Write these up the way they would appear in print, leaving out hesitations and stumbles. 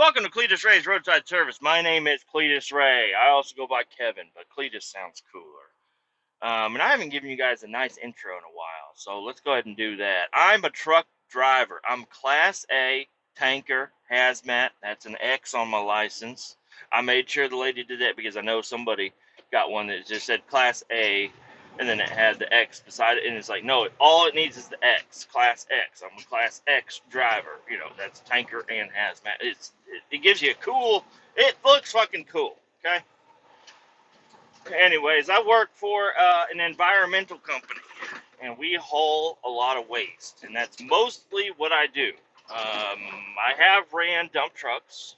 Welcome to Kletus Ray's Roadside Service. My name is Kletus Ray. I also go by Kevin, but Kletus sounds cooler. And I haven't given you guys a nice intro in a while, so let's go ahead and do that. I'm a truck driver. I'm Class A, tanker, hazmat. That's an X on my license. I made sure the lady did that because I know somebody got one that just said Class A, and then it had the X beside it, and it's like, no, all it needs is the X, Class X. I'm a Class X driver. You know, that's tanker and hazmat. It gives you a cool, it looks fucking cool, okay? Anyways, I work for an environmental company, and we haul a lot of waste, and that's mostly what I do. I have ran dump trucks,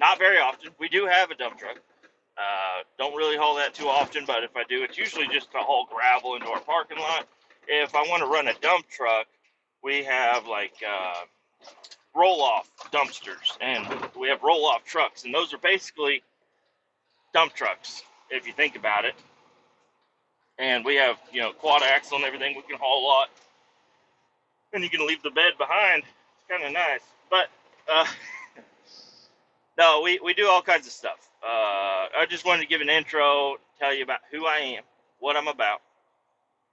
not very often. We do have a dump truck. Don't really haul that too often, but if I do, it's usually just to haul gravel into our parking lot. If I want to run a dump truck, we have like roll-off dumpsters, and we have roll-off trucks, and those are basically dump trucks, if you think about it. And we have, quad axle and everything. We can haul a lot, and you can leave the bed behind. It's kind of nice, but no, we do all kinds of stuff. I just wanted to give an intro, tell you about who I am, what I'm about.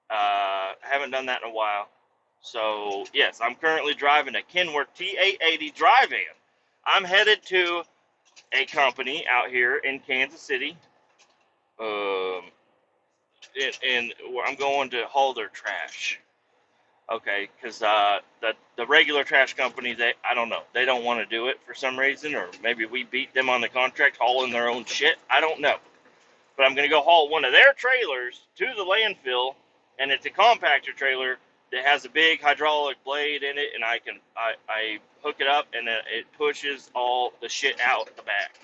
I haven't done that in a while. So, yes, I'm currently driving a Kenworth T880 dry-van. I'm headed to a company out here in Kansas City, and I'm going to haul their trash. Okay, because the regular trash company, I don't know, they don't want to do it for some reason, or maybe we beat them on the contract hauling their own shit. I don't know. But I'm going to go haul one of their trailers to the landfill, and it's a compactor trailer that has a big hydraulic blade in it, and I hook it up, and it pushes all the shit out the back.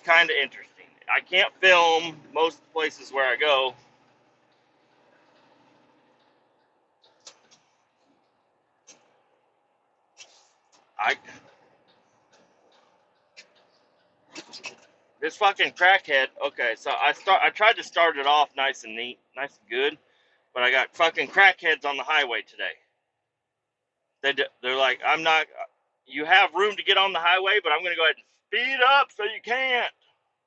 Kind of interesting. I can't film most places where I go. This fucking crackhead. Okay, so I tried to start it off nice and neat, nice and good, but I got fucking crackheads on the highway today. They're like, I'm not. You have room to get on the highway, but I'm gonna go ahead and speed up so you can't.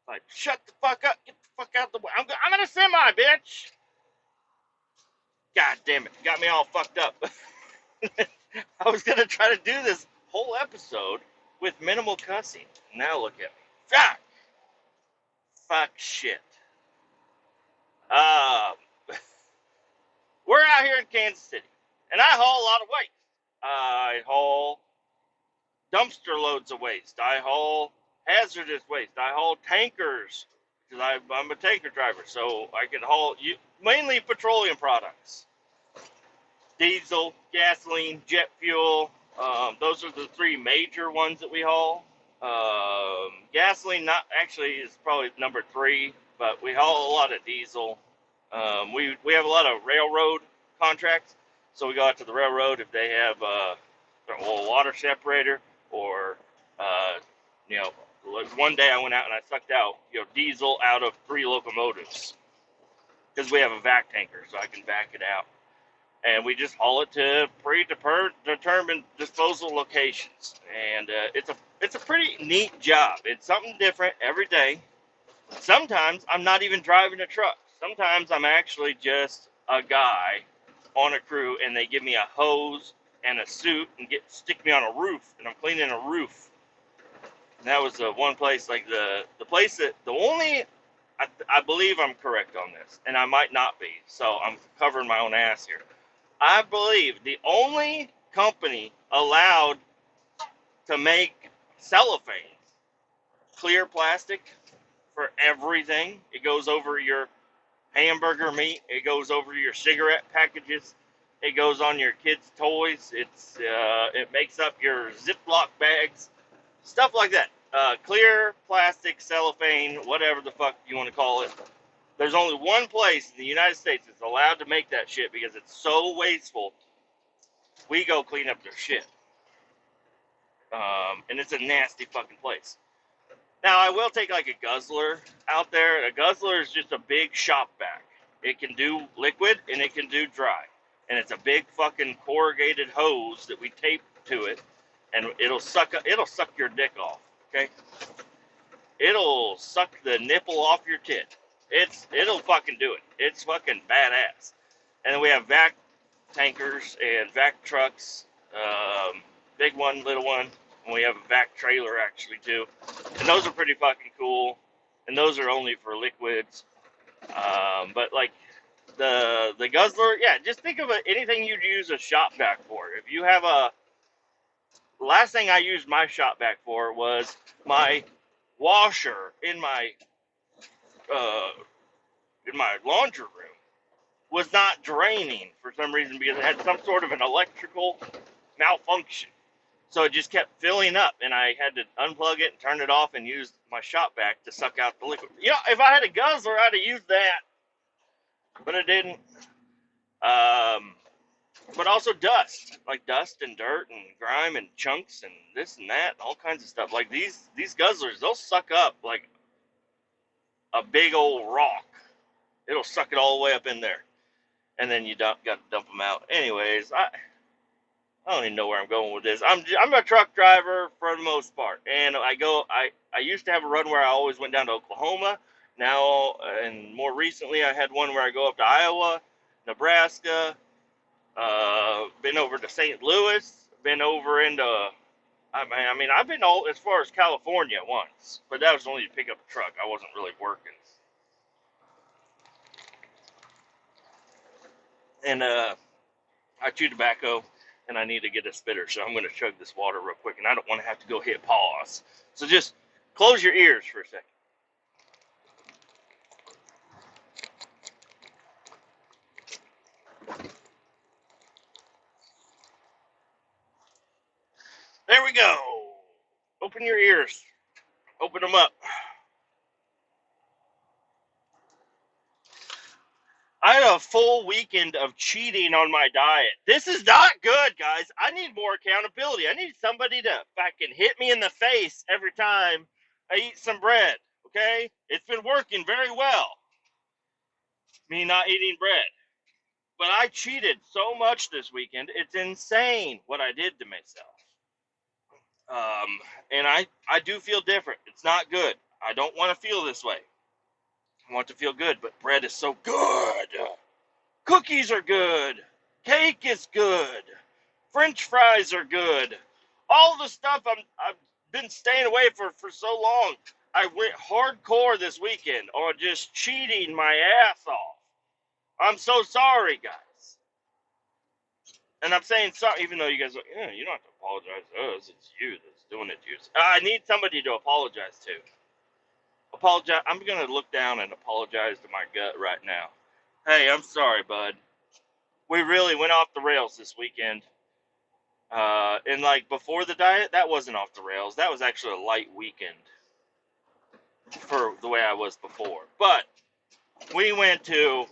Like, shut the fuck up, get the fuck out the way. I'm in a semi, bitch. God damn it, got me all fucked up. I was gonna try to do this whole episode with minimal cussing. Now look at me. Fuck shit. We're out here in Kansas City, and I haul a lot of waste. I haul dumpster loads of waste. I haul hazardous waste. I haul tankers, because I'm a tanker driver, so I can haul mainly petroleum products. Diesel, gasoline, jet fuel. Those are the three major ones that we haul. Gasoline not actually is probably number 3, but we haul a lot of diesel. We have a lot of railroad contracts, so we go out to the railroad if they have a water separator, or one day I went out and I sucked out diesel out of 3 locomotives because we have a vac tanker, so I can vac it out. And we just haul it to predetermined disposal locations, and it's a pretty neat job. It's something different every day. Sometimes I'm not even driving a truck. Sometimes I'm actually just a guy on a crew, and they give me a hose and a suit and stick me on a roof, and I'm cleaning a roof. And that was the one place, like the place that the only. I believe I'm correct on this, and I might not be, so I'm covering my own ass here. I believe the only company allowed to make cellophane, clear plastic, for everything. It goes over your hamburger meat. It goes over your cigarette packages. It goes on your kids' toys. It makes up your Ziploc bags, stuff like that. Clear plastic, cellophane, whatever the fuck you want to call it. There's only one place in the United States that's allowed to make that shit because it's so wasteful. We go clean up their shit. And it's a nasty fucking place. Now, I will take like a guzzler out there. A guzzler is just a big shop vac. It can do liquid and it can do dry. And it's a big fucking corrugated hose that we tape to it. and it'll suck your dick off. Okay, it'll suck the nipple off your tit. It'll fucking do it. It's fucking badass. And then we have vac tankers and vac trucks, big one, little one, and we have a vac trailer actually too. And those are pretty fucking cool. And those are only for liquids. But like the guzzler, yeah, just think of anything you'd use a shop vac for. If you have the last thing I used my shop vac for was my washer in my laundry room was not draining for some reason because it had some sort of an electrical malfunction. So it just kept filling up, and I had to unplug it and turn it off and use my shop vac to suck out the liquid. You know, if I had a guzzler, I'd have used that, but I didn't. But also dust, like dust and dirt and grime and chunks and this and that, and all kinds of stuff. Like these guzzlers, they'll suck up like a big old rock. It'll suck it all the way up in there, and then you got to dump them out. Anyways, I don't even know where I'm going with this. I'm a truck driver for the most part, and I used to have a run where I always went down to Oklahoma. Now, and more recently, I had one where I go up to Iowa, Nebraska, been over to St. Louis, been over into, I mean, I've been all as far as California once, but that was only to pick up a truck. I wasn't really working. And I chew tobacco, and I need to get a spitter, so I'm going to chug this water real quick, and I don't want to have to go hit pause. So just close your ears for a second. There we go. Open your ears. Open them up. I had a full weekend of cheating on my diet. This is not good, guys. I need more accountability. I need somebody to fucking hit me in the face every time I eat some bread, okay? It's been working very well, me not eating bread. But I cheated so much this weekend. It's insane what I did to myself. And I do feel different. It's not good. I don't want to feel this way. I want to feel good, but bread is so good. Cookies are good. Cake is good. French fries are good. All the stuff I've been staying away for so long. I went hardcore this weekend on just cheating my ass off. I'm so sorry, guys. And I'm saying sorry, even though you guys are like, yeah, you don't have to apologize to us. It's you that's doing it to you. I need somebody to apologize to. Apologize. I'm going to look down and apologize to my gut right now. Hey, I'm sorry, bud. We really went off the rails this weekend. And like before the diet, that wasn't off the rails. That was actually a light weekend for the way I was before. But we went to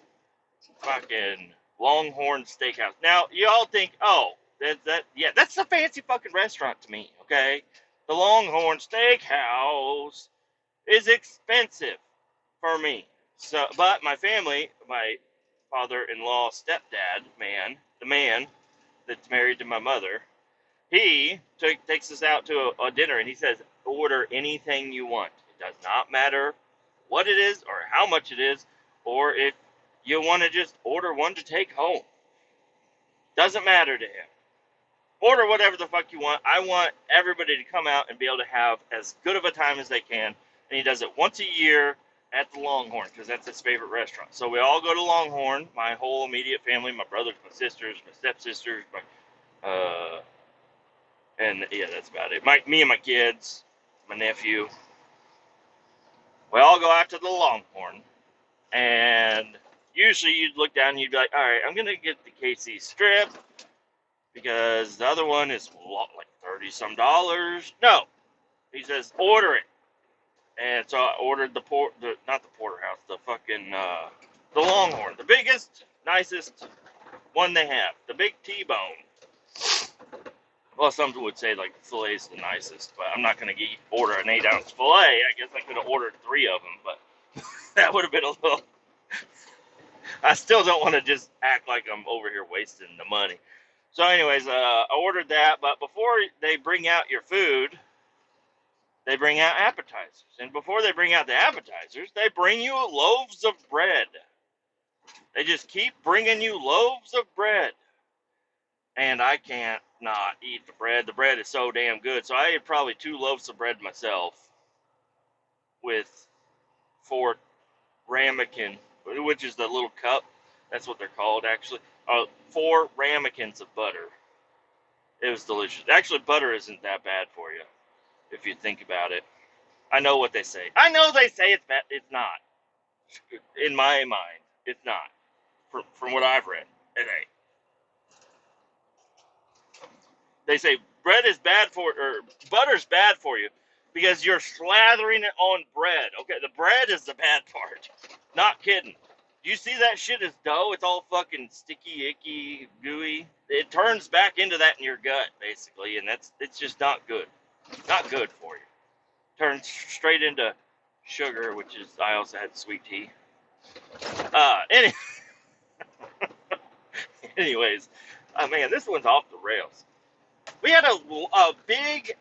fucking Longhorn Steakhouse. Now, you all think, oh, that's a fancy fucking restaurant to me, okay? The Longhorn Steakhouse is expensive for me. So, but my family, my father-in-law, stepdad, the man that's married to my mother, he takes us out to a dinner, and he says, order anything you want. It does not matter what it is or how much it is, or if you want to just order one to take home. Doesn't matter to him. Order whatever the fuck you want. I want everybody to come out and be able to have as good of a time as they can. And he does it once a year at the Longhorn because that's his favorite restaurant. So we all go to Longhorn, my whole immediate family, my brothers, my sisters, my stepsisters, and yeah, that's about it. Me and my kids, my nephew. We all go out to the Longhorn, and usually you'd look down and you'd be like, all right, I'm going to get the KC strip because the other one is like $30-some. No. He says, order it. And so I ordered not the porterhouse, the Longhorn. The biggest, nicest one they have. The big T-bone. Well, some would say like the fillet's the nicest, but I'm not going to order an 8-ounce fillet. I guess I could have ordered 3 of them, but that would have been a little... I still don't want to just act like I'm over here wasting the money. So anyways, I ordered that, but before they bring out your food, they bring out appetizers. And before they bring out the appetizers, they bring you loaves of bread. They just keep bringing you loaves of bread. And I can't not eat the bread. The bread is so damn good. So I ate probably 2 loaves of bread myself with 4 ramekin, which is the little cup. That's what they're called, actually. 4 ramekins of butter. It was delicious. Actually, butter isn't that bad for you, if you think about it. I know what they say. I know they say it's bad. It's not. In my mind, it's not. From what I've read, it ain't. They say bread is bad for, or butter's bad for you because you're slathering it on bread. Okay, the bread is the bad part. Not kidding. You see that shit as dough? It's all fucking sticky, icky, gooey. It turns back into that in your gut, basically, and it's just not good. Not good for you. Turns straight into sugar, which is, I also had sweet tea. Any, anyways, man, this one's off the rails. We had a big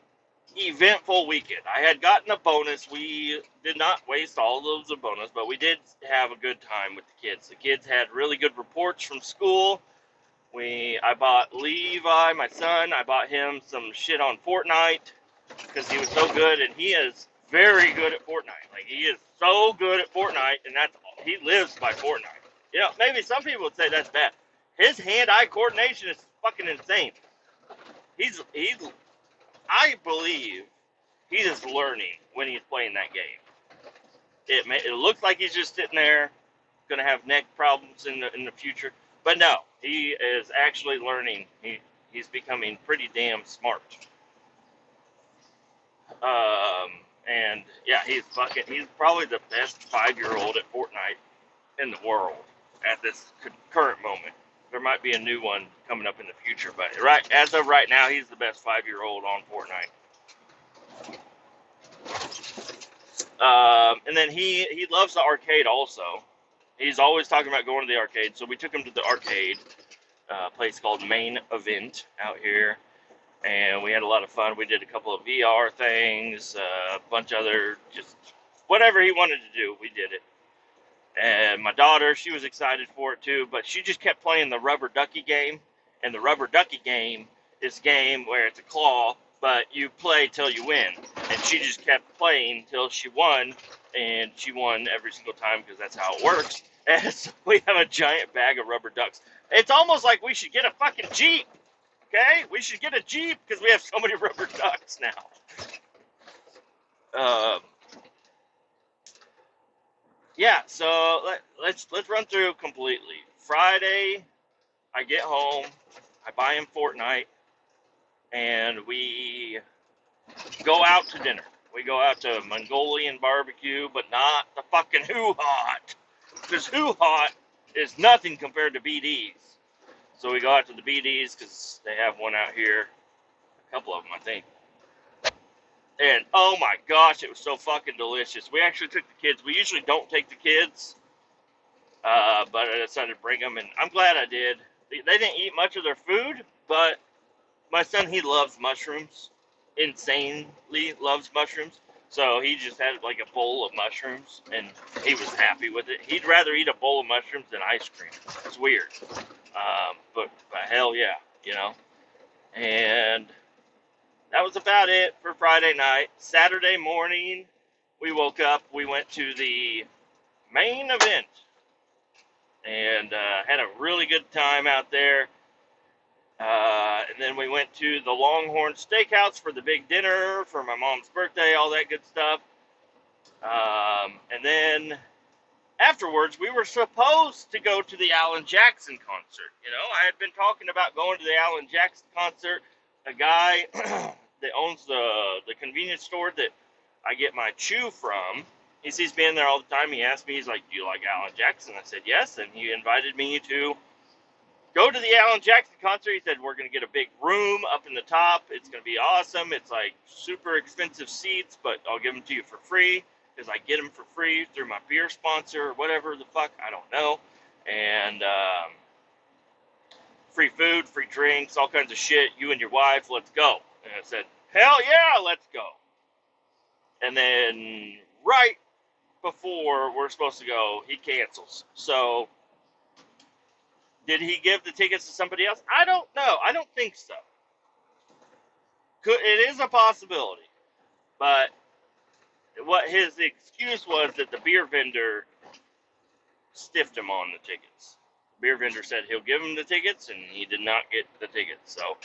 eventful weekend. I had gotten a bonus. We did not waste all of those bonus, but we did have a good time with the kids. The kids had really good reports from school. I bought Levi, my son, I bought him some shit on Fortnite because he was so good, and he is very good at Fortnite. Like, he is so good at Fortnite, and he lives by Fortnite. You know, maybe some people would say that's bad. His hand-eye coordination is fucking insane. I believe he is learning when he's playing that game. It looks like he's just sitting there, going to have neck problems in the future. But no, he is actually learning. He's becoming pretty damn smart. And yeah, he's probably the best 5-year-old at Fortnite in the world at this current moment. There might be a new one coming up in the future, but as of right now, he's the best 5-year-old on Fortnite. And then he loves the arcade also. He's always talking about going to the arcade, so we took him to the arcade place called Main Event out here, and we had a lot of fun. We did a couple of VR things, a bunch of other, just whatever he wanted to do, we did it. And my daughter, she was excited for it too, but she just kept playing the rubber ducky game. And the rubber ducky game is a game where it's a claw, but you play till you win. And she just kept playing till she won, and she won every single time because that's how it works. And so we have a giant bag of rubber ducks. It's almost like we should get a fucking Jeep, okay? We should get a Jeep because we have so many rubber ducks now. Yeah, so let's run through completely. Friday, I get home, I buy him Fortnite, and we go out to dinner. We go out to Mongolian barbecue, but not the fucking Who Hot, because Who Hot is nothing compared to BD's. So we go out to the BD's because they have one out here, a couple of them, I think. And oh my gosh, it was so fucking delicious. We actually took the kids. We usually don't take the kids, but I decided to bring them, and I'm glad I did. They didn't eat much of their food, but my son, he loves mushrooms, insanely loves mushrooms. So he just had like a bowl of mushrooms, and he was happy with it. He'd rather eat a bowl of mushrooms than ice cream. It's weird, but hell yeah, you know. And that was about it for Friday night. Saturday morning, we woke up. We went to the Main Event and had a really good time out there. And then we went to the Longhorn Steakhouse for the big dinner for my mom's birthday, all that good stuff. And then afterwards, we were supposed to go to the Alan Jackson concert. You know, I had been talking about going to the Alan Jackson concert. A guy that owns the convenience store that I get my chew from, he sees me in there all the time. He asked me, he's like, do you like Alan Jackson? I said, yes. And he invited me to go to the Alan Jackson concert. He said, we're going to get a big room up in the top. It's going to be awesome. It's like super expensive seats, but I'll give them to you for free because I get them for free through my beer sponsor or whatever the fuck. I don't know. And free food, free drinks, all kinds of shit. You and your wife, let's go. And I said, hell yeah, let's go. And then right before we're supposed to go, he cancels. So did he give the tickets to somebody else? I don't know. I don't think so. It is a possibility. But what his excuse was that the beer vendor stiffed him on the tickets. The beer vendor said he'll give him the tickets, and he did not get the tickets. So,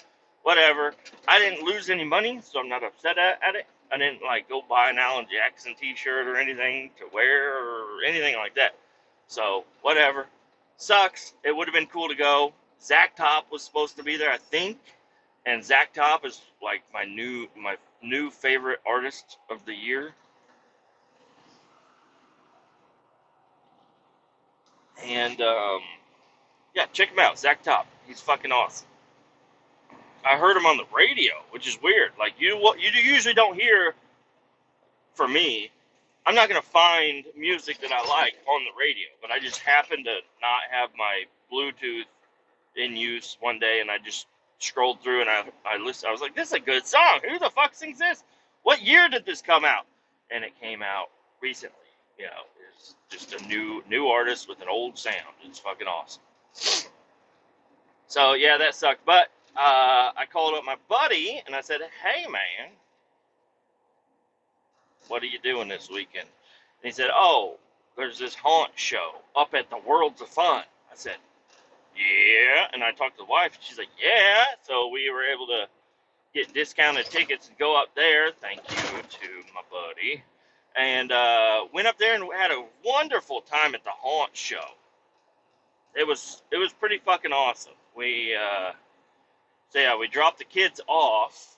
whatever. I didn't lose any money, so I'm not upset at it. I didn't, go buy an Alan Jackson t-shirt or anything to wear or anything like that. So, whatever. Sucks. It would have been cool to go. Zach Top was supposed to be there, I think. And Zach Top is, my new favorite artist of the year. And, yeah, check him out, Zach Top. He's fucking awesome. I heard him on the radio, which is weird. You usually don't hear, for me, I'm not going to find music that I like on the radio, but I just happened to not have my Bluetooth in use one day, and I just scrolled through, and I listened. I was like, this is a good song. Who the fuck sings this? What year did this come out? And it came out recently. It's just a new artist with an old sound. It's fucking awesome. So, yeah, that sucked. But I called up my buddy, and I said, hey, man, what are you doing this weekend? And he said, oh, there's this haunt show up at the Worlds of Fun. I said, yeah. And I talked to the wife, and she's like, yeah. So we were able to get discounted tickets and go up there. Thank you to my buddy. And went up there and had a wonderful time at the haunt show. It was pretty fucking awesome. We dropped the kids off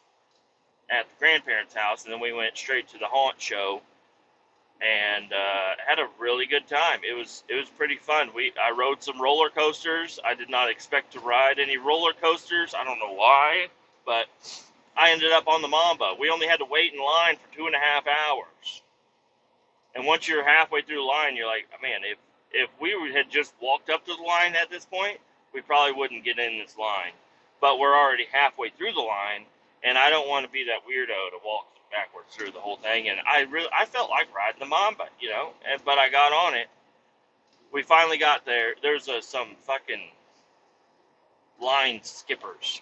at the grandparents' house, and then we went straight to the haunt show and had a really good time. It was pretty fun. I rode some roller coasters. I did not expect to ride any roller coasters. I don't know why, but I ended up on the Mamba. We only had to wait in line for 2.5 hours. And once you're halfway through the line, you're like, man, if we had just walked up to the line at this point, we probably wouldn't get in this line. But we're already halfway through the line, and I don't want to be that weirdo to walk backwards through the whole thing. And I felt like riding the Mamba, but I got on it. We finally got there. There's some fucking line skippers.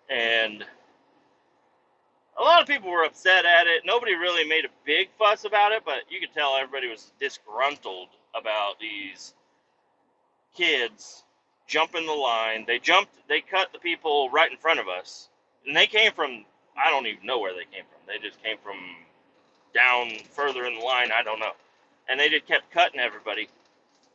And a lot of people were upset at it. Nobody really made a big fuss about it, but you could tell everybody was disgruntled about these kids jumping the line. They cut the people right in front of us. And they came from, I don't even know where they came from. They just came from down further in the line, I don't know. And they just kept cutting everybody.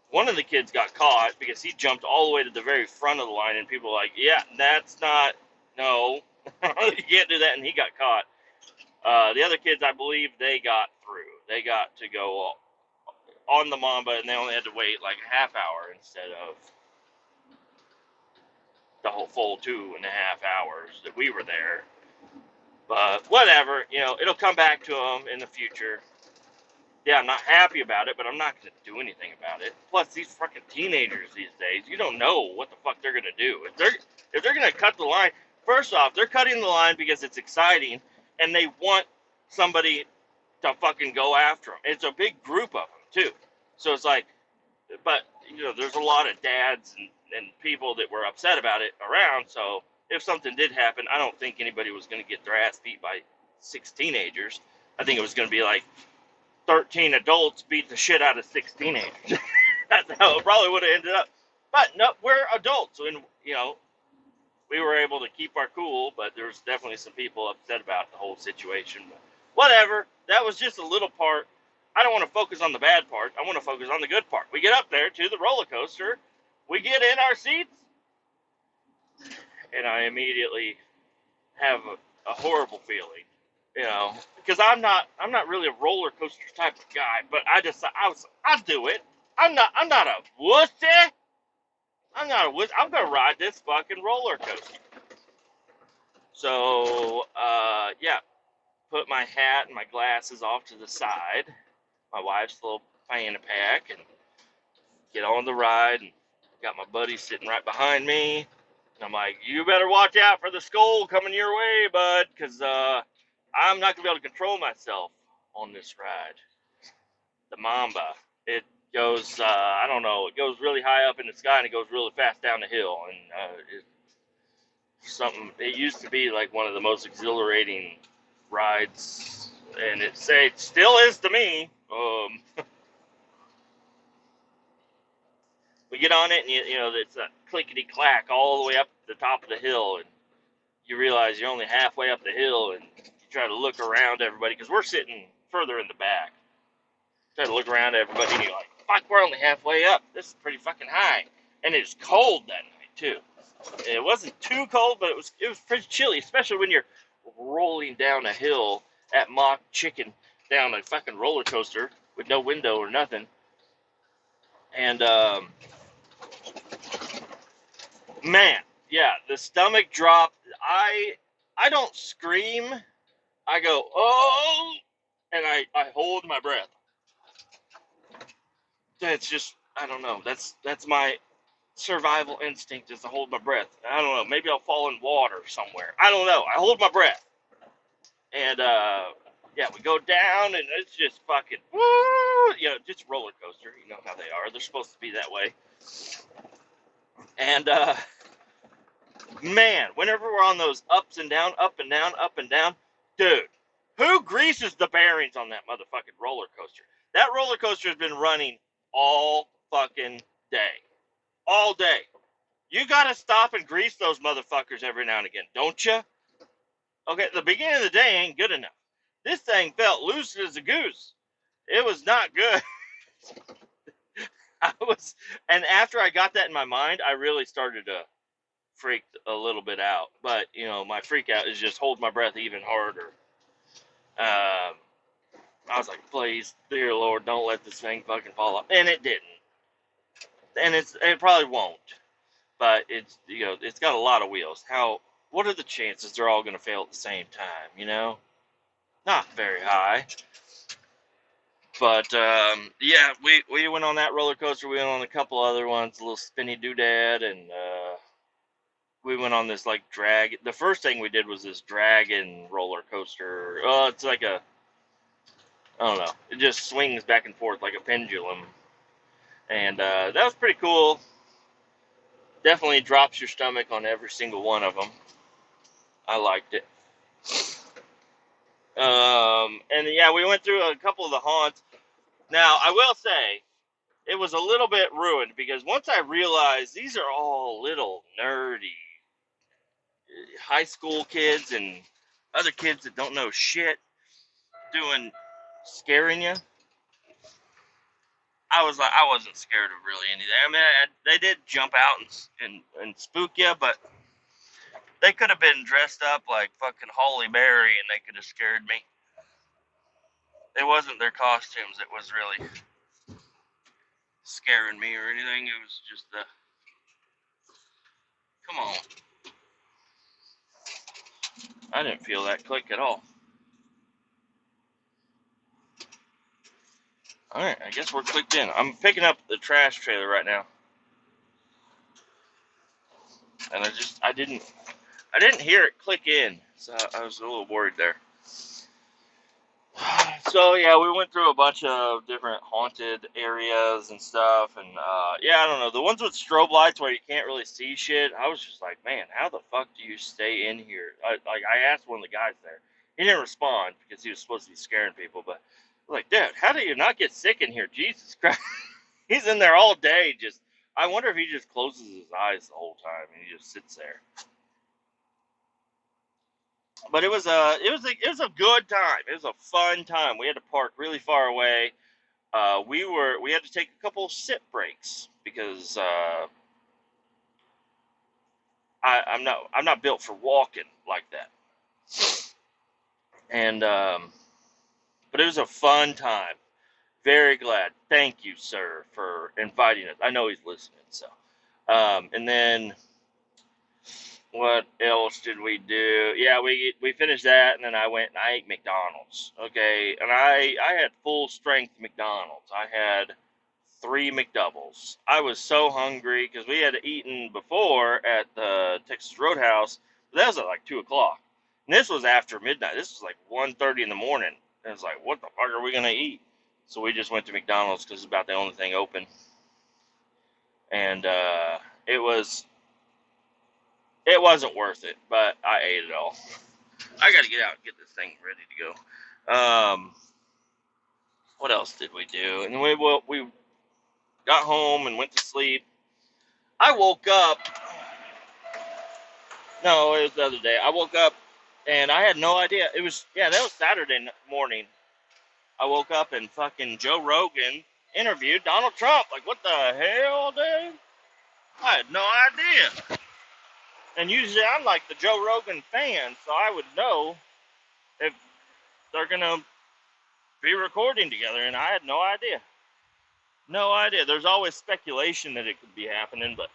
One of the kids got caught because he jumped all the way to the very front of the line, and people were like, yeah, that's not, no. You can't do that, and he got caught. The other kids, I believe, they got through. They got to go on the Mamba, and they only had to wait like a half hour instead of the whole full 2.5 hours that we were there. But whatever, it'll come back to them in the future. Yeah, I'm not happy about it, but I'm not going to do anything about it. Plus, these fucking teenagers these days, you don't know what the fuck they're going to do. If they're going to cut the line, first off, they're cutting the line because it's exciting, and they want somebody to fucking go after them. It's a big group of them, too. So it's like, but, there's a lot of dads and people that were upset about it around, so if something did happen, I don't think anybody was going to get their ass beat by 6 teenagers. I think it was going to be like 13 adults beat the shit out of 6 teenagers. That's how it probably would have ended up. But no, we're adults, and we were able to keep our cool, but there was definitely some people upset about the whole situation. But whatever, that was just a little part. I don't want to focus on the bad part. I want to focus on the good part. We get up there to the roller coaster. We get in our seats, and I immediately have a horrible feeling, because I'm not really a roller coaster type of guy, but I'll do it. I'm not a wussy. I'm not a wuss. I'm gonna ride this fucking roller coaster. So, yeah, put my hat and my glasses off to the side. My wife's little fanny pack, and get on the ride. And got my buddy sitting right behind me. And I'm like, you better watch out for the skull coming your way, bud, because I'm not going to be able to control myself on this ride. The Mamba. It goes, I don't know, it goes really high up in the sky and it goes really fast down the hill. And it used to be like one of the most exhilarating rides, and it still is to me. We get on it, and you know it's a clickety clack all the way up to the top of the hill, and you realize you're only halfway up the hill, and you try to look around everybody because we're sitting further in the back. Try to look around at everybody, and you're like, "Fuck, we're only halfway up. This is pretty fucking high." And it was cold that night too. It wasn't too cold, but it was pretty chilly, especially when you're rolling down a hill at Mach Chicken down a fucking roller coaster with no window or nothing. And man, yeah, the stomach drop. I don't scream. I go, oh, and I hold my breath. That's just, I don't know. That's my survival instinct, is to hold my breath. I don't know. Maybe I'll fall in water somewhere. I don't know. I hold my breath. And yeah, we go down, and it's just fucking woo, you know, just roller coaster. You know how they are. They're supposed to be that way. And man, whenever we're on those ups and down, up and down, up and down, dude, who greases the bearings on that motherfucking roller coaster? That roller coaster has been running all fucking day. All day. You gotta stop and grease those motherfuckers every now and again, don't you? Okay, the beginning of the day ain't good enough. This thing felt loose as a goose. It was not good. And after I got that in my mind, I really started to freak a little bit out. But, you know, my freak out is just hold my breath even harder. I was like, please, dear Lord, don't let this thing fucking fall off. And it didn't. And it probably won't. But it's, you know, it's got a lot of wheels. What are the chances they're all going to fail at the same time, you know? Not very high. But, yeah, we went on that roller coaster. We went on a couple other ones, a little spinny doodad, and we went on this, like, drag. The first thing we did was this dragon roller coaster. It's like I don't know. It just swings back and forth like a pendulum. And that was pretty cool. Definitely drops your stomach on every single one of them. I liked it. And yeah, we went through a couple of the haunts. Now, I will say, it was a little bit ruined because once I realized these are all little nerdy high school kids and other kids that don't know shit scaring you, I was like, I wasn't scared of really anything. I mean, they did jump out and spook you, but they could have been dressed up like fucking Halle Berry and they could have scared me. It wasn't their costumes that was really scaring me or anything. It was just come on. I didn't feel that click at all. Alright, I guess we're clicked in. I'm picking up the trash trailer right now. And I didn't hear it click in. So I was a little worried there. So yeah, we went through a bunch of different haunted areas and stuff, and yeah, I don't know, the ones with strobe lights where you can't really see shit. I was just like, man, how the fuck do you stay in here? I asked one of the guys there. He didn't respond because he was supposed to be scaring people, but I was like, dude, how do you not get sick in here? Jesus Christ, he's in there all day. I wonder if he just closes his eyes the whole time and he just sits there. But it was a good time. It was a fun time. We had to park really far away. We had to take a couple sit breaks because I'm not built for walking like that. And but it was a fun time. Very glad. Thank you, sir, for inviting us. I know he's listening. So, and then what else did we do? Yeah, we finished that, and then I went and I ate McDonald's. Okay, and I had full strength McDonald's. I had 3 McDoubles. I was so hungry because we had eaten before at the Texas Roadhouse, but that was at like 2 o'clock. And this was after midnight. This was like 1:30 in the morning. And it's like, what the fuck are we going to eat? So we just went to McDonald's because it's about the only thing open. And it wasn't worth it, but I ate it all. I got to get out and get this thing ready to go. What else did we do? And we got home and went to sleep. I woke up. No, it was the other day. I woke up and I had no idea. That was Saturday morning. I woke up and fucking Joe Rogan interviewed Donald Trump. Like, what the hell, dude? I had no idea. And usually I'm like the Joe Rogan fan, so I would know if they're going to be recording together, and I had no idea. No idea. There's always speculation that it could be happening, but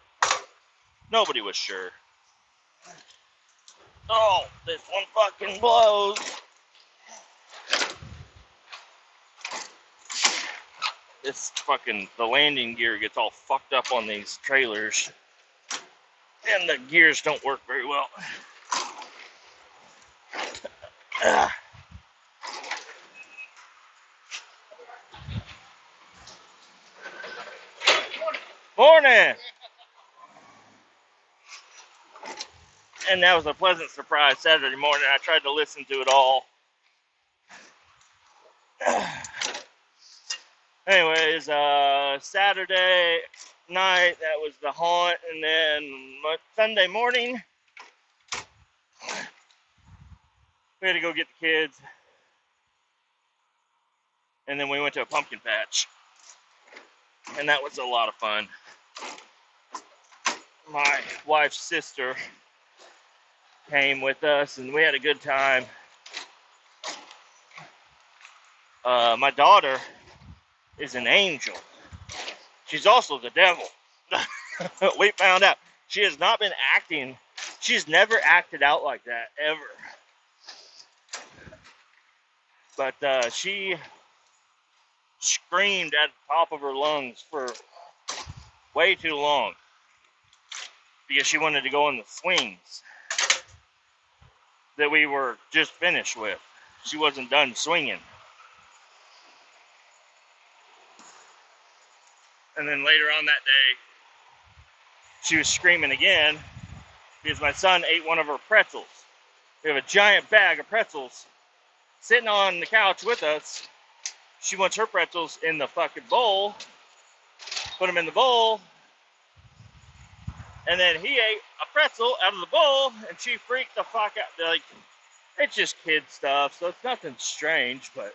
nobody was sure. Oh, this one fucking blows. The landing gear gets all fucked up on these trailers, and the gears don't work very well. Morning! And that was a pleasant surprise Saturday morning. I tried to listen to it all. Anyways, Saturday night, that was the haunt, and then Sunday morning, we had to go get the kids, and then we went to a pumpkin patch, and that was a lot of fun. My wife's sister came with us, and we had a good time. My daughter is an angel. She's also the devil. We found out. She has not been acting. She's never acted out like that, ever. But she screamed at the top of her lungs for way too long because she wanted to go on the swings that we were just finished with. She wasn't done swinging. And then later on that day, she was screaming again because my son ate one of her pretzels. We have a giant bag of pretzels sitting on the couch with us. She wants her pretzels in the fucking bowl. Put them in the bowl. And then he ate a pretzel out of the bowl, and she freaked the fuck out. Like, it's just kid stuff, so it's nothing strange, but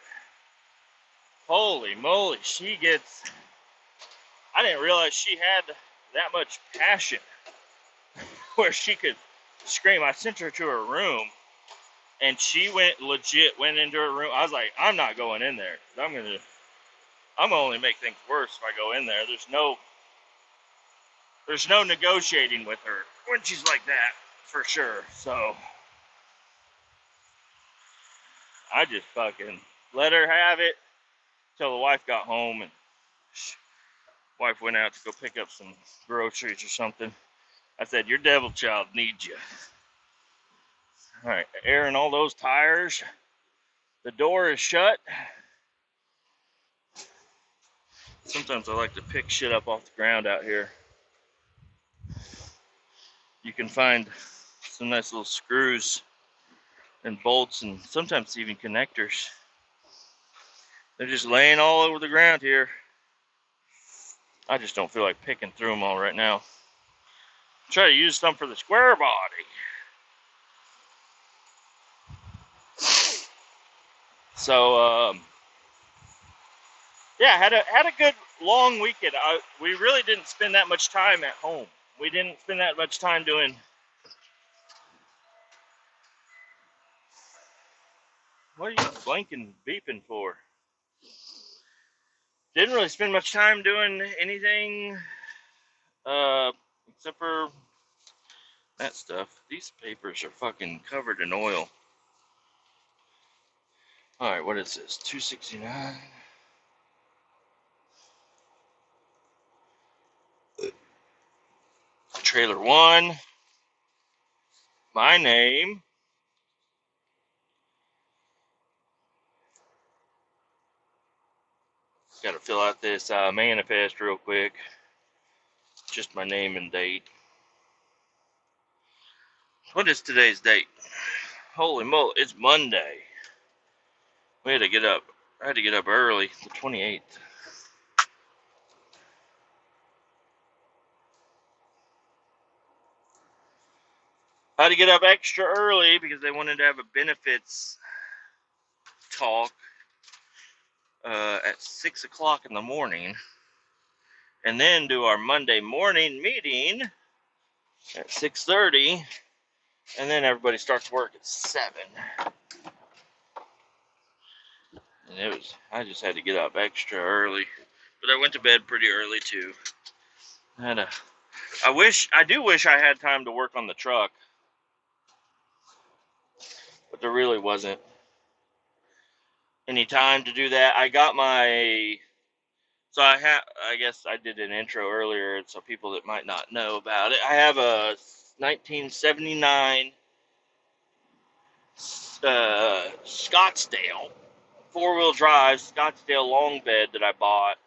holy moly, she gets... I didn't realize she had that much passion where she could scream. I sent her to her room, and she went into her room. I was like, I'm not going in there. I'm gonna only make things worse if I go in there. There's no negotiating with her when she's like that, for sure. So I just fucking let her have it till the wife got home, and wife went out to go pick up some groceries or something. I said, your devil child needs you. All right, airing all those tires. The door is shut. Sometimes I like to pick shit up off the ground out here. You can find some nice little screws and bolts and sometimes even connectors. They're just laying all over the ground here. I just don't feel like picking through them all right now. Try to use some for the square body. So, yeah, had a good long weekend. We really didn't spend that much time at home. We didn't spend that much time doing... What are you blinking, beeping for? Didn't really spend much time doing anything except for that stuff. These papers are fucking covered in oil. Alright, what is this? $2.69. Trailer 1. My name. Got to fill out this manifest real quick. Just my name and date. What is today's date? Holy moly, it's Monday. We had to get up. I had to get up early, the 28th. I had to get up extra early because they wanted to have a benefits talk at 6 o'clock in the morning. And then do our Monday morning meeting at 6:30. And then everybody starts work at 7. And I just had to get up extra early. But I went to bed pretty early too. I do wish I had time to work on the truck. But there really wasn't any time to do that. I got I guess I did an intro earlier, so people that might not know about it. I have a 1979 Scottsdale 4-wheel drive Scottsdale long bed that I bought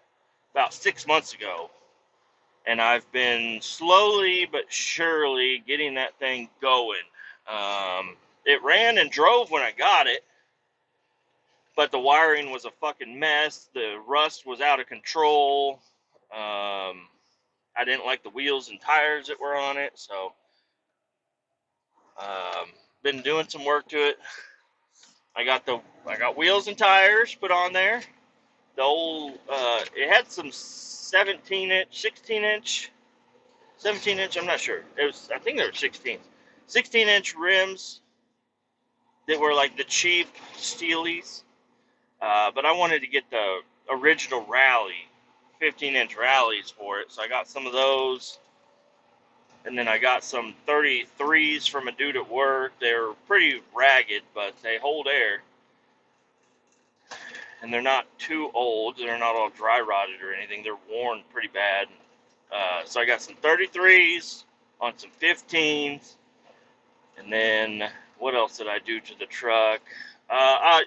about 6 months ago. And I've been slowly but surely getting that thing going. It ran and drove when I got it, but the wiring was a fucking mess. The rust was out of control. I didn't like the wheels and tires that were on it, so been doing some work to it. I got wheels and tires put on there. The old it had some 17-inch, 16-inch, 17-inch. I'm not sure. I think they were 16-inch rims that were like the cheap Steelies. But I wanted to get the original rally, 15-inch rallies for it, so I got some of those. And then I got some 33s from a dude at work. They're pretty ragged, but they hold air. And they're not too old. They're not all dry rotted or anything. They're worn pretty bad. So I got some 33s on some 15s. And then what else did I do to the truck? I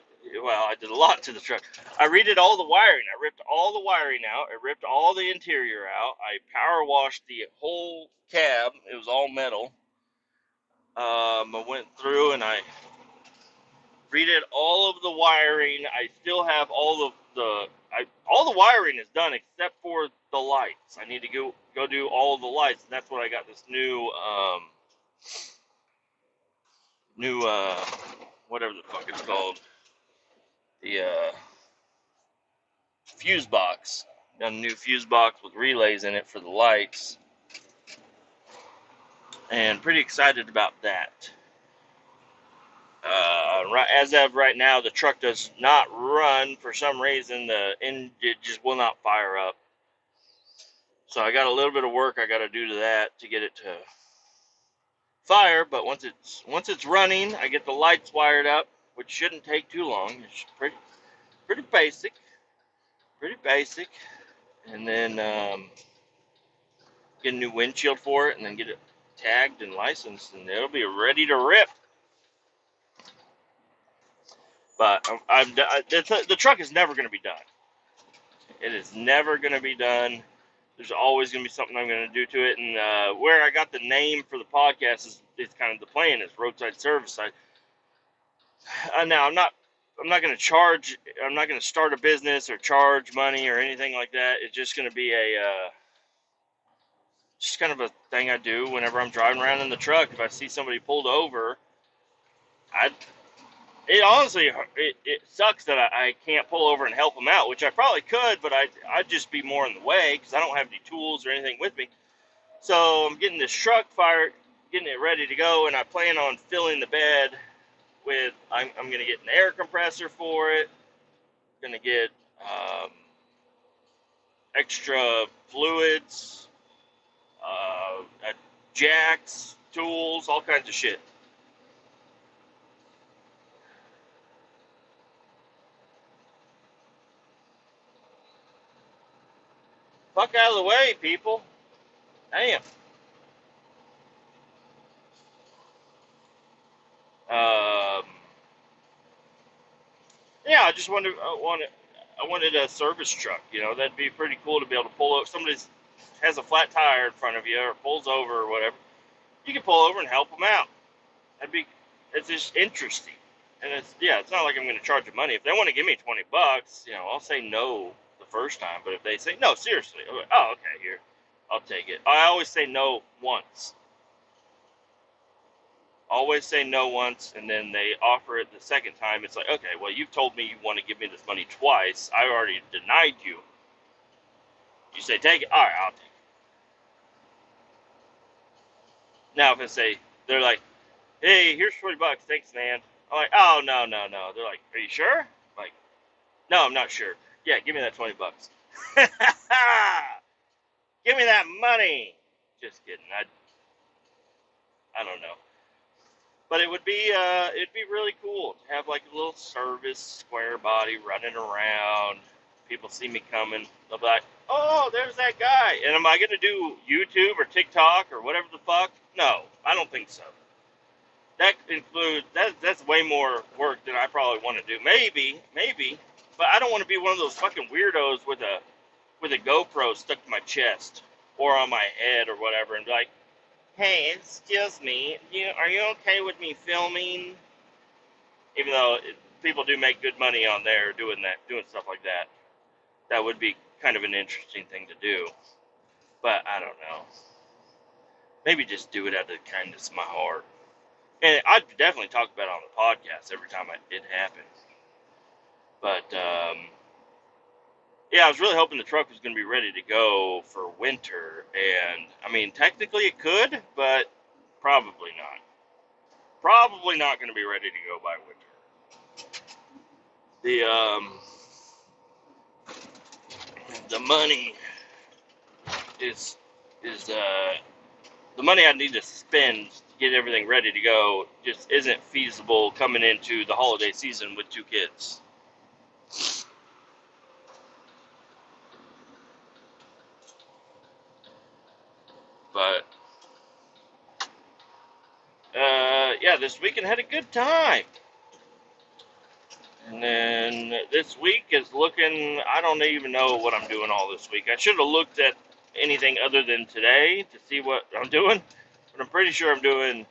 did a lot to the truck. I redid all the wiring. I ripped all the wiring out. I ripped all the interior out. I power washed the whole cab. It was all metal. I went through and I redid all of the wiring. I still have all the wiring is done except for the lights. I need to go do all of the lights, and that's what I got this new whatever the fuck it's called, the fuse box. Got a new fuse box with relays in it for the lights, and pretty excited about that. As of right now, the truck does not run for some reason. It just will not fire up. So I got a little bit of work I got to do to that to get it to fire. But once it's running, I get the lights wired up, which shouldn't take too long. It's pretty basic. And then get a new windshield for it, and then get it tagged and licensed, and it'll be ready to rip. But the truck is never going to be done. It is never going to be done. There's always going to be something I'm going to do to it. And where I got the name for the podcast is kind of the plan is Roadside Service. Now I'm not going to charge. I'm not going to start a business or charge money or anything like that. It's just going to be just kind of a thing I do whenever I'm driving around in the truck. If I see somebody pulled over, it sucks that I can't pull over and help them out, which I probably could, but I'd just be more in the way because I don't have any tools or anything with me. So I'm getting this truck fired, getting it ready to go, and I plan on filling the bed with, I'm going to get an air compressor for it, going to get extra fluids, jacks, tools, all kinds of shit. Fuck out of the way, people. Damn. Um, yeah, I wanted a service truck. That'd be pretty cool to be able to pull over. Somebody has a flat tire in front of you or pulls over or whatever. You can pull over and help them out. It's just interesting. And it's not like I'm going to charge them money. If they want to give me $20, I'll say no the first time. But if they say, no, seriously, I'm like, oh, okay, here, I'll take it. I always say no once. Always say no once, and then they offer it the second time. It's like, okay, well, you've told me you want to give me this money twice. I already denied you. You say, take it. All right, I'll take it. Now, they're like, hey, here's $20. Thanks, man. I'm like, oh, no, no, no. They're like, are you sure? I'm like, no, I'm not sure. Yeah, give me that $20. Give me that money. Just kidding. I don't know. But it'd be really cool to have like a little service square body running around. People see me coming, they'll be like, oh, there's that guy. And am I going to do YouTube or TikTok or whatever the fuck? No, I don't think so. That's way more work than I probably want to do. Maybe, but I don't want to be one of those fucking weirdos with a GoPro stuck to my chest or on my head or whatever and be like, hey, excuse me, are you okay with me filming? Even though people do make good money on there doing stuff like that. That would be kind of an interesting thing to do. But I don't know. Maybe just do it out of the kindness of my heart. And I'd definitely talk about it on the podcast every time it happened. But, yeah, I was really hoping the truck was going to be ready to go for winter. And, I mean, technically it could, but probably not. Probably not going to be ready to go by winter. The money is the money I need to spend to get everything ready to go just isn't feasible coming into the holiday season with 2 kids. But yeah, this weekend had a good time. And then this week is looking, I don't even know what I'm doing all this week. I should have looked at anything other than today to see what I'm doing. But I'm pretty sure I'm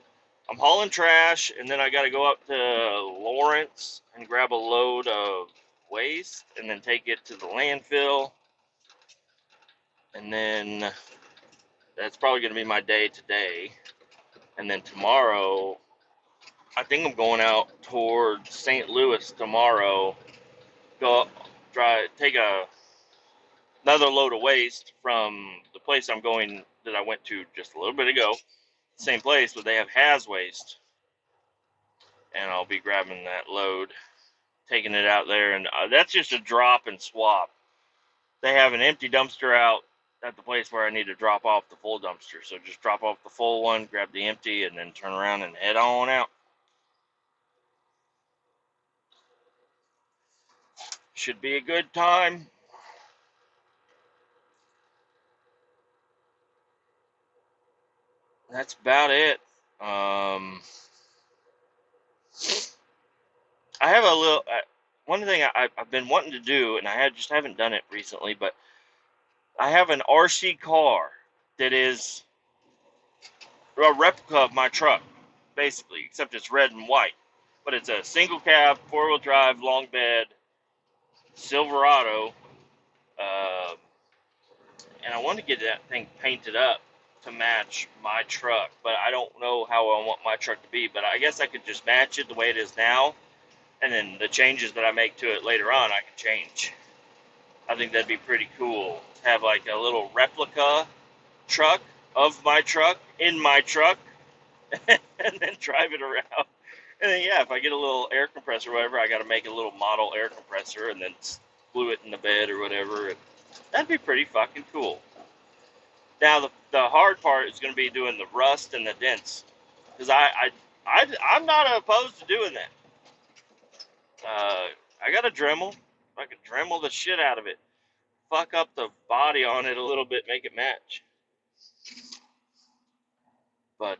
hauling trash, and then I got to go up to Lawrence and grab a load of waste and then take it to the landfill. And then that's probably going to be my day today. And then tomorrow, I think I'm going out towards St. Louis tomorrow. Take another load of waste from the place I'm going that I went to just a little bit ago. Same place, but they have Has waste. And I'll be grabbing that load, taking it out there. And that's just a drop and swap. They have an empty dumpster out at the place where I need to drop off the full dumpster. So just drop off the full one, grab the empty, and then turn around and head on out. Should be a good time. That's about it. I have a little one thing I've been wanting to do, and I just haven't done it recently. But I have an RC car that is a replica of my truck, basically, except it's red and white. But it's a single cab, 4-wheel drive, long bed Silverado, and I want to get that thing painted up to match my truck, but I don't know how I want my truck to be. But I guess I could just match it the way it is now, and then the changes that I make to it later on, I can change. I think that'd be pretty cool to have like a little replica truck of my truck in my truck, and then drive it around. And then, yeah, if I get a little air compressor or whatever, I got to make a little model air compressor and then glue it in the bed or whatever. And that'd be pretty fucking cool. Now, the hard part is going to be doing the rust and the dents. Because I'm not opposed to doing that. I got a Dremel. I can Dremel the shit out of it. Fuck up the body on it a little bit, make it match. But,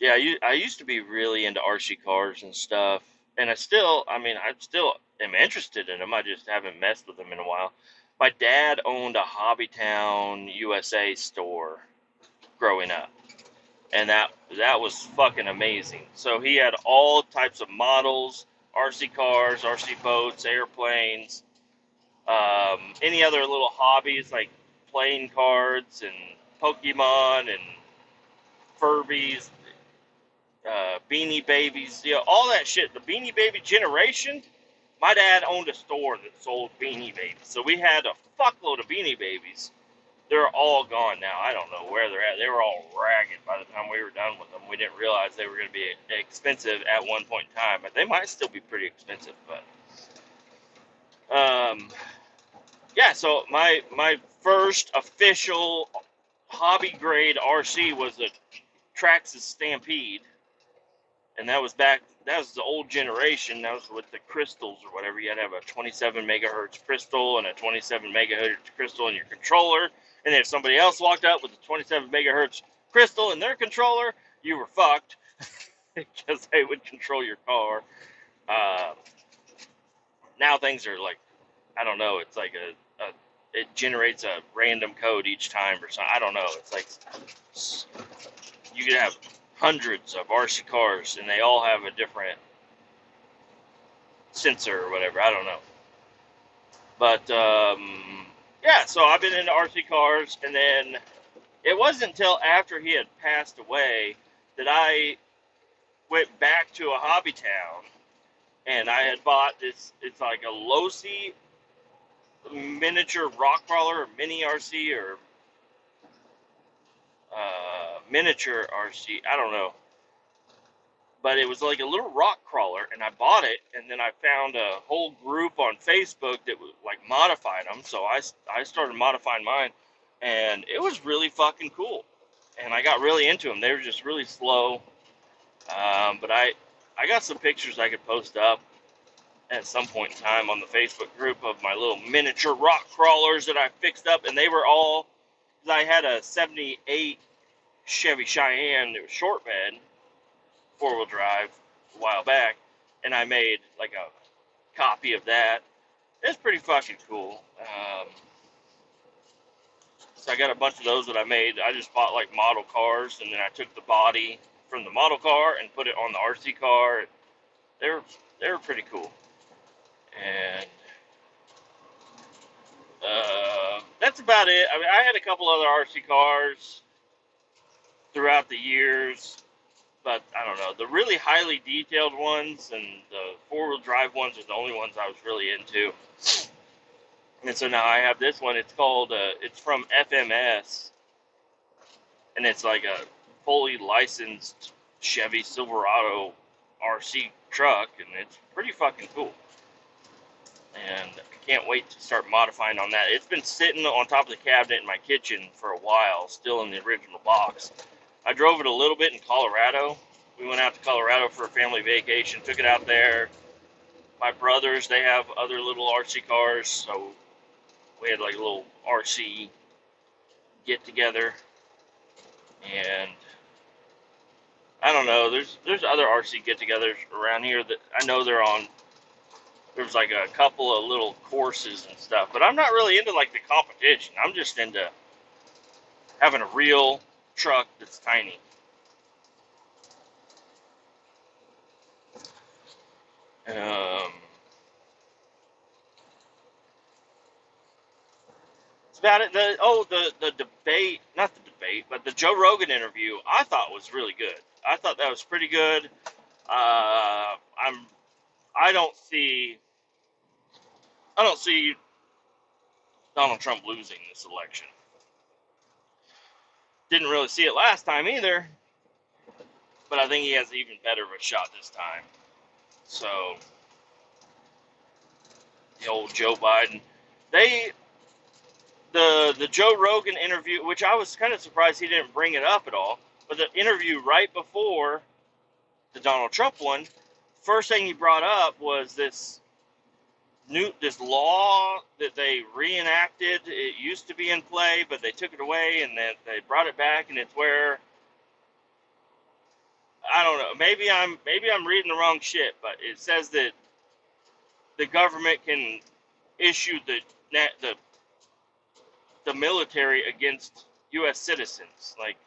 Yeah, I used to be really into RC cars and stuff, and I still am interested in them. I just haven't messed with them in a while. My dad owned a Hobbytown USA store growing up, and that was fucking amazing. So he had all types of models, RC cars, RC boats, airplanes, any other little hobbies like playing cards and Pokemon and Furbies, Beanie Babies, all that shit. The Beanie Baby generation. My dad owned a store that sold Beanie Babies, so we had a fuckload of Beanie Babies. They're all gone now. I don't know where they're at. They were all ragged by the time we were done with them. We didn't realize they were going to be expensive at one point in time, but they might still be pretty expensive. But yeah. So my first official hobby grade RC was a Traxxas Stampede, and that was the old generation. That was with the crystals or whatever. You had to have a 27 megahertz crystal and a 27 megahertz crystal in your controller. And if somebody else walked up with a 27 megahertz crystal in their controller, you were fucked because they would control your car. Uh, Now things are like, I don't know. It's like it generates a random code each time or something. I don't know. It's like you could have hundreds of RC cars and they all have a different sensor or whatever. I don't know. But yeah, so I've been into RC cars, and then it wasn't until after he had passed away that I went back to a hobby town, and I had bought this. It's like a Losi miniature rock crawler, or mini RC, or miniature RC. I don't know. But it was like a little rock crawler, and I bought it, and then I found a whole group on Facebook that was like modified them. So I started modifying mine, and it was really fucking cool. And I got really into them. They were just really slow, but I got some pictures I could post up at some point in time on the Facebook group of my little miniature rock crawlers that I fixed up, and they were all. I had a '78 Chevy Cheyenne. It was short bed, 4-wheel drive a while back, and I made like a copy of that. It's pretty fucking cool. So I got a bunch of those that I made. I just bought like model cars, and then I took the body from the model car and put it on the RC car. They were pretty cool. And that's about it. I mean, I had a couple other RC cars throughout the years, but I don't know. The really highly detailed ones and the 4-wheel drive ones are the only ones I was really into. And so now I have this one. It's called, it's from FMS. And it's like a fully licensed Chevy Silverado RC truck. And it's pretty fucking cool. And I can't wait to start modifying on that. It's been sitting on top of the cabinet in my kitchen for a while, still in the original box. I drove it a little bit in Colorado. We went out to Colorado for a family vacation, took it out there. My brothers, they have other little RC cars, so we had like a little RC get together. And I don't know, there's other RC get togethers around here that I know they're on. There's like a couple of little courses and stuff, but I'm not really into like the competition. I'm just into having a real truck that's tiny. It's about it. The debate, not the debate, but the Joe Rogan interview, I thought was really good. I thought that was pretty good. I don't see Donald Trump losing this election. Didn't really see it last time either, but I think he has even better of a shot this time. So, the old Joe Biden, the Joe Rogan interview, which I was kind of surprised he didn't bring it up at all, but the interview right before the Donald Trump one, first thing he brought up was this law that they reenacted. It used to be in play, but they took it away, and then they brought it back, and it's where I don't know. Maybe I'm reading the wrong shit, but it says that the government can issue the the military against U.S. citizens. Like,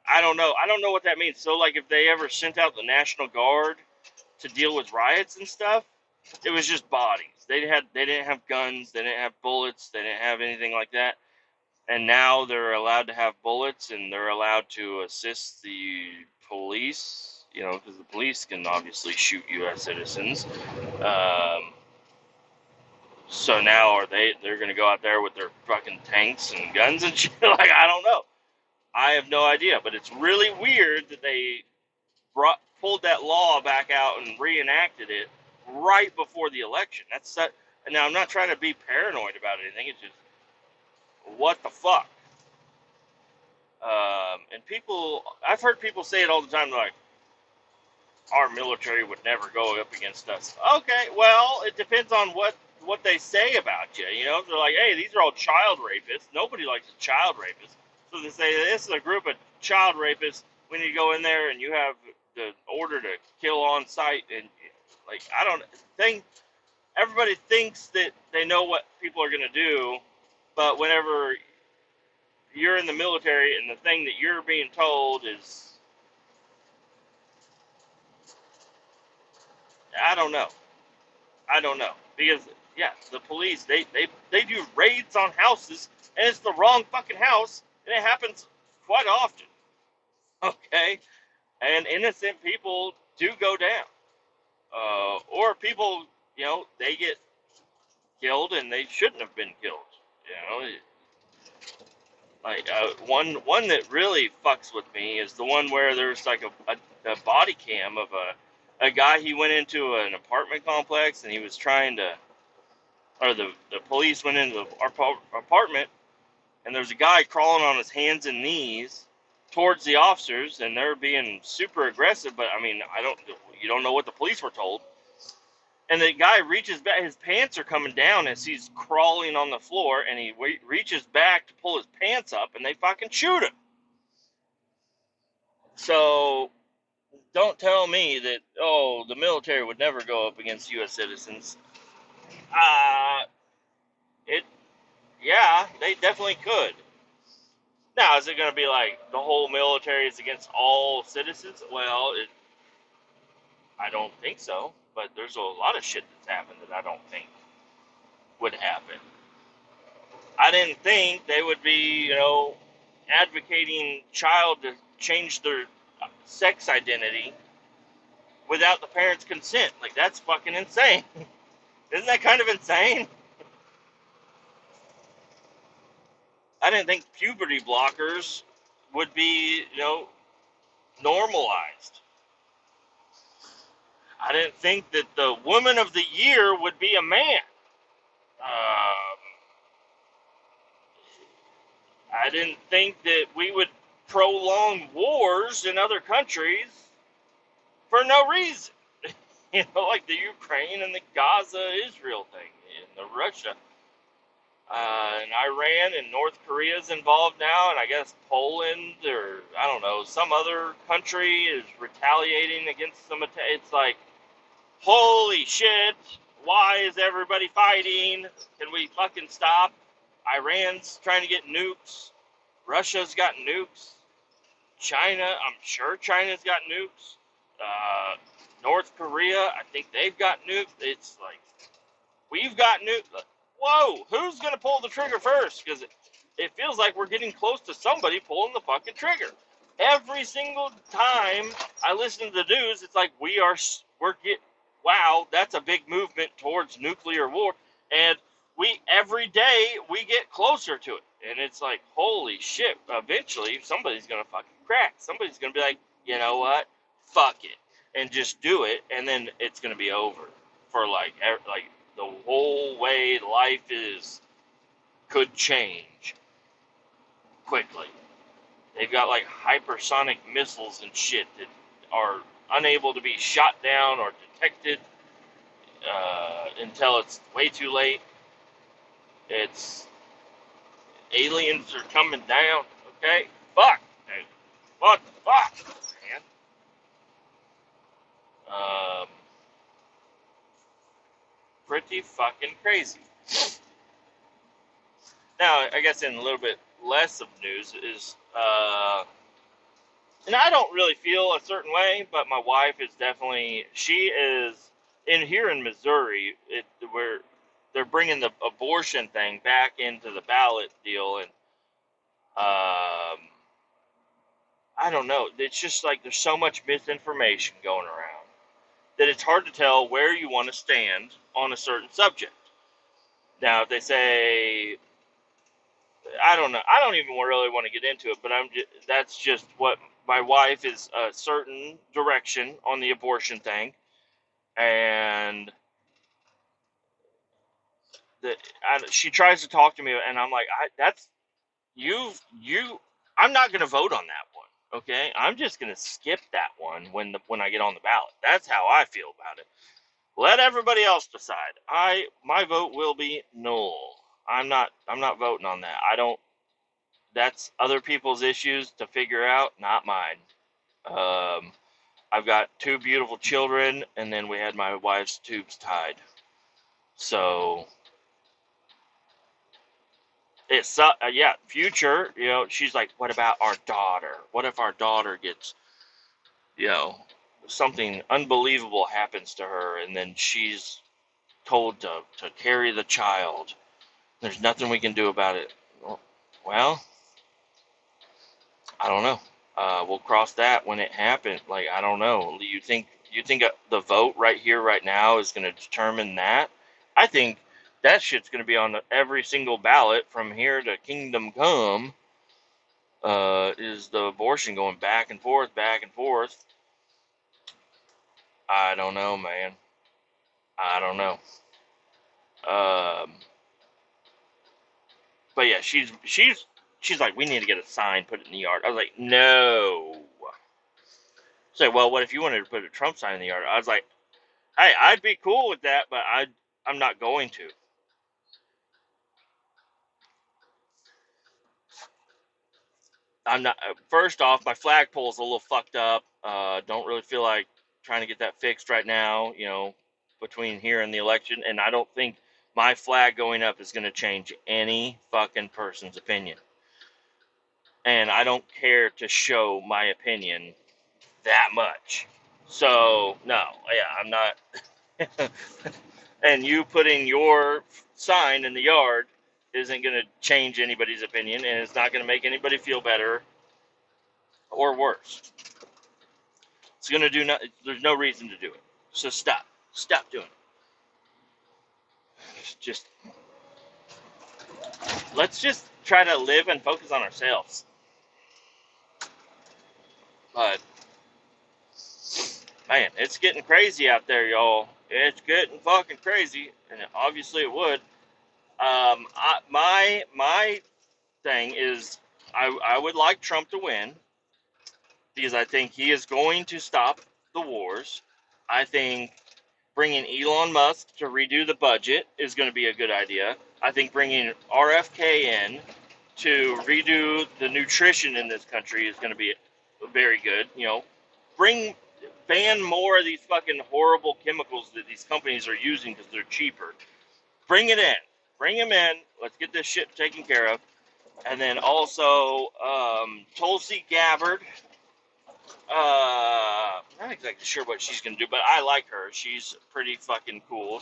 I don't know. I don't know what that means. So, like, if they ever sent out the National Guard to deal with riots and stuff, it was just bodies. They didn't have guns. They didn't have bullets. They didn't have anything like that. And now they're allowed to have bullets, and they're allowed to assist the police. You know, because the police can obviously shoot U.S. citizens. Um, so now they're going to go out there with their fucking tanks and guns and shit? Like, I don't know. I have no idea, but it's really weird that they pulled that law back out and reenacted it right before the election. Now, I'm not trying to be paranoid about anything. It's just, what the fuck? And I've heard people say it all the time, like, our military would never go up against us. Okay, well, it depends on what they say about you. You know, if they're like, hey, these are all child rapists. Nobody likes a child rapist. So they say, this is a group of child rapists. We need to go in there, and you have the order to kill on sight. And, like, I don't think everybody thinks that they know what people are going to do, but whenever you're in the military and the thing that you're being told is, I don't know. I don't know. Because, yeah, the police, they do raids on houses, and it's the wrong fucking house, and it happens quite often. Okay? And innocent people do go down. Or people, you know, they get killed, and they shouldn't have been killed. You know? Like, one that really fucks with me is the one where there's like a body cam of a guy. He went into an apartment complex, and he was trying to, or the police went into the apartment, and there's a guy crawling on his hands and knees towards the officers, and they're being super aggressive. But I mean, you don't know what the police were told. And the guy reaches back, his pants are coming down as he's crawling on the floor, and he reaches back to pull his pants up, and they fucking shoot him. So don't tell me that, oh, the military would never go up against U.S. citizens. It Yeah, they definitely could. Now, is it going to be like the whole military is against all citizens? Well, I don't think so. But there's a lot of shit that's happened that I don't think would happen. I didn't think they would be, you know, advocating child to change their sex identity without the parents' consent. Like, that's fucking insane. Isn't that kind of insane? I didn't think puberty blockers would be, you know, normalized. I didn't think that the woman of the year would be a man. I didn't think that we would prolong wars in other countries for no reason. You know, like the Ukraine and the Gaza-Israel thing, and the Russia. And Iran and North Korea is involved now, and I guess Poland or, I don't know, some other country is retaliating against some. It's like, holy shit, why is everybody fighting? Can we fucking stop? Iran's trying to get nukes. Russia's got nukes. China, I'm sure China's got nukes. North Korea, I think they've got nukes. It's like, we've got nukes. Whoa, who's going to pull the trigger first? Because it feels like we're getting close to somebody pulling the fucking trigger. Every single time I listen to the news, it's like wow, that's a big movement towards nuclear war. And every day we get closer to it. And it's like, holy shit, eventually somebody's going to fucking crack. Somebody's going to be like, you know what? Fuck it. And just do it. And then it's going to be over for like the whole way life could change quickly. They've got like hypersonic missiles and shit that are unable to be shot down or detected until it's way too late. It's aliens are coming down. Okay, fuck. What the fuck, man? Um, Pretty fucking crazy. Now, I guess in a little bit less of news is, and I don't really feel a certain way, but my wife is definitely, she is, in here in Missouri, where they're bringing the abortion thing back into the ballot deal, and I don't know. It's just like there's so much misinformation going around that it's hard to tell where you want to stand on a certain subject. Now, if they say, I don't know, I don't even really want to get into it, but that's just what my wife is, a certain direction on the abortion thing, and she tries to talk to me, and I'm like, that's you. I'm not going to vote on that one. Okay, I'm just going to skip that one when I get on the ballot. That's how I feel about it. Let everybody else decide. My vote will be null. I'm not voting on that. I don't. That's other people's issues to figure out, not mine. Um, I've got two beautiful children, and then we had my wife's tubes tied. So it's yeah, future. She's like, what about our daughter? What if our daughter gets, you know, something unbelievable happens to her, and then she's told to carry the child? There's nothing we can do about it. Well, I don't know. We'll cross that when it happens. Like, I don't know. You think the vote right here, right now, is going to determine that? I think that shit's going to be on every single ballot from here to Kingdom Come. Is the abortion going back and forth, back and forth? I don't know, man. I don't know. Um, but yeah, she's like, we need to get a sign, put it in the yard. I was like, no. So, well, what if you wanted to put a Trump sign in the yard? I was like, hey, I'd be cool with that, but I'm not going to. I'm not. First off, my flagpole's a little fucked up. Don't really feel like trying to get that fixed right now. Between here and the election, and I don't think my flag going up is going to change any fucking person's opinion. And I don't care to show my opinion that much. So no, yeah, I'm not. And you putting your sign in the yard isn't going to change anybody's opinion, and it's not going to make anybody feel better or worse. It's going to do not. There's no reason to do it. So stop doing it. Just let's just try to live and focus on ourselves. But man, it's getting crazy out there, y'all. It's getting fucking crazy, and obviously it would. My thing is, I would like Trump to win because I think he is going to stop the wars. I think bringing Elon Musk to redo the budget is going to be a good idea. I think bringing RFK in to redo the nutrition in this country is going to be very good. Bring ban more of these fucking horrible chemicals that these companies are using because they're cheaper. Bring it in. Bring them in. Let's get this shit taken care of. And then also Tulsi Gabbard. Not exactly sure what she's gonna do, but I like her. She's pretty fucking cool.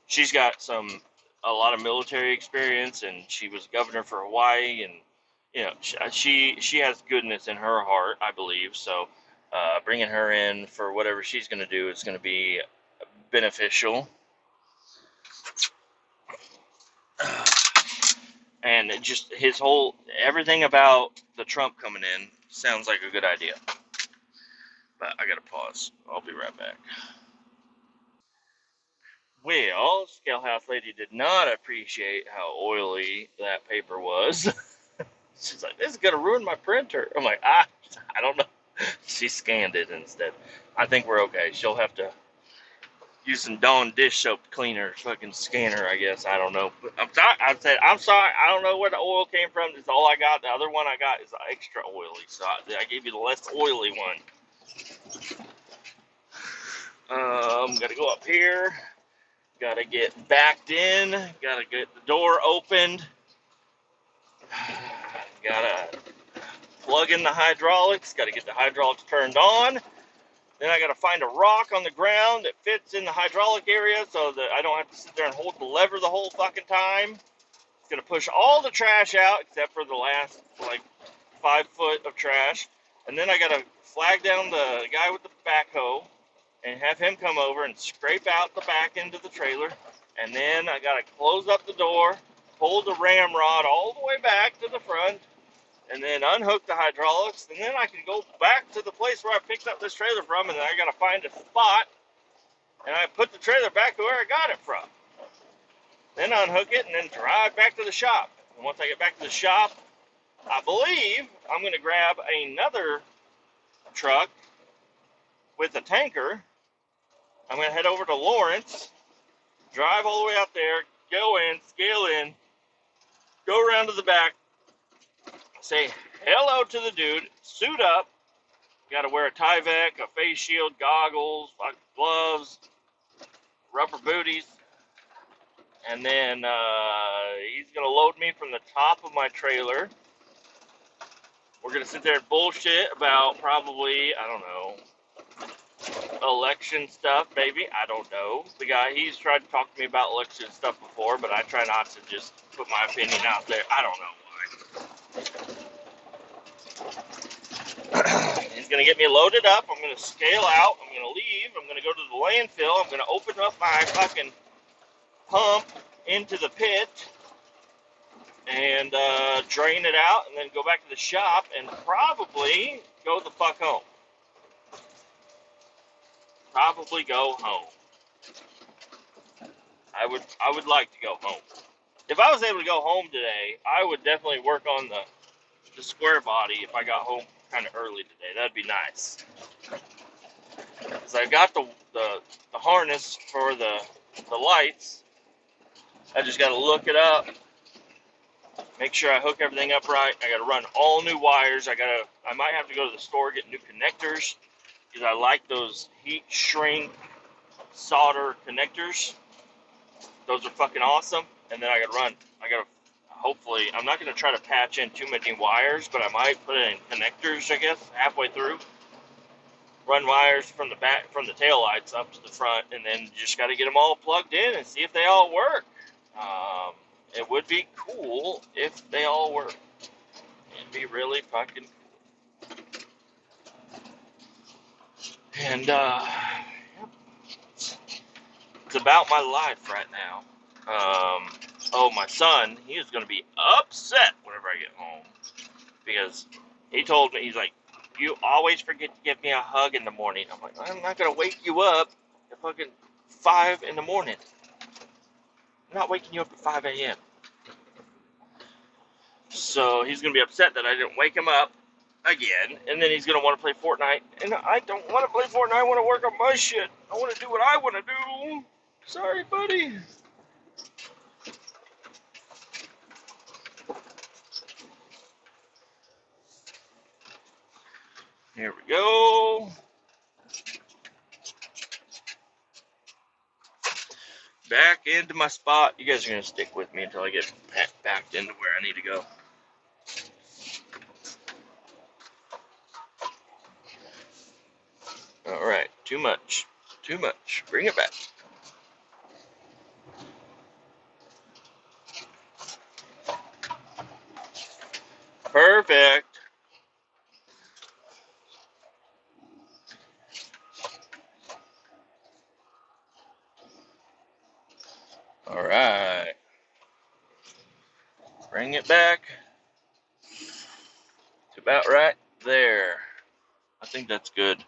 She's got a lot of military experience, and she was governor for Hawaii, and she has goodness in her heart, I believe. So bringing her in for whatever she's gonna do is gonna be beneficial. And just everything about the Trump coming in sounds like a good idea. But I gotta pause. I'll be right back. Well, Scalehouse Lady did not appreciate how oily that paper was. She's like, this is gonna ruin my printer. I'm like, I don't know. She scanned it instead. I think we're okay. She'll have to use some Dawn dish soap cleaner, fucking scanner, I guess. I don't know. But I'm sorry. I said, I'm sorry. I don't know where the oil came from. It's all I got. The other one I got is extra oily. So I gave you the less oily one. Got to go up here. Got to get backed in. Got to get the door opened. Got to plug in the hydraulics. Got to get the hydraulics turned on. Then I got to find a rock on the ground that fits in the hydraulic area so that I don't have to sit there and hold the lever the whole fucking time. It's going to push all the trash out except for the last, like, 5 foot of trash. And then I got to flag down the guy with the backhoe and have him come over and scrape out the back end of the trailer. And then I got to close up the door, pull the ramrod all the way back to the front, and then unhook the hydraulics, and then I can go back to the place where I picked up this trailer from, and then I gotta find a spot, and I put the trailer back to where I got it from. Then unhook it, and then drive back to the shop. And once I get back to the shop, I believe I'm gonna grab another truck with a tanker. I'm gonna head over to Lawrence, drive all the way out there, go in, scale in, go around to the back, say hello to the dude, suit up, got to wear a Tyvek, a face shield, goggles, gloves, rubber booties, and then he's going to load me from the top of my trailer. We're going to sit there and bullshit about probably, I don't know, election stuff, maybe, I don't know. The guy, he's tried to talk to me about election stuff before, but I try not to just put my opinion out there. I don't know why. He's going to get me loaded up. I'm going to scale out. I'm going to leave. I'm going to go to the landfill. I'm going to open up my fucking pump into the pit and drain it out and then go back to the shop and probably go the fuck home. Probably go home. I would like to go home. If I was able to go home today, I would definitely work on the square body if I got home kind of early today. That'd be nice. Because I got the harness for the lights. I just got to look it up, make sure I hook everything up right. I got to run all new wires. I might have to go to the store, get new connectors, because I like those heat shrink solder connectors. Those are fucking awesome. And then I got to hopefully, I'm not going to try to patch in too many wires, but I might put in connectors, I guess, halfway through. Run wires from the back, from the tail lights up to the front, and then just got to get them all plugged in and see if they all work. It would be cool if they all work. It'd be really fucking cool. And, it's about my life right now. My son, he is going to be upset whenever I get home. Because he told me, he's like, you always forget to give me a hug in the morning. I'm like, I'm not going to wake you up at fucking 5 in the morning. I'm not waking you up at 5 a.m. So he's going to be upset that I didn't wake him up again. And then he's going to want to play Fortnite. And I don't want to play Fortnite. I want to work on my shit. I want to do what I want to do. Sorry, buddy. Here we go. Back into my spot. You guys are going to stick with me until I get backed into where I need to go. All right. Too much. Too much. Bring it back. Perfect. All right. Bring it back. It's about right there. I think that's good.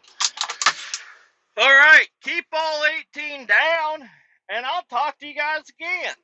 All right. Keep all 18 down, and I'll talk to you guys again.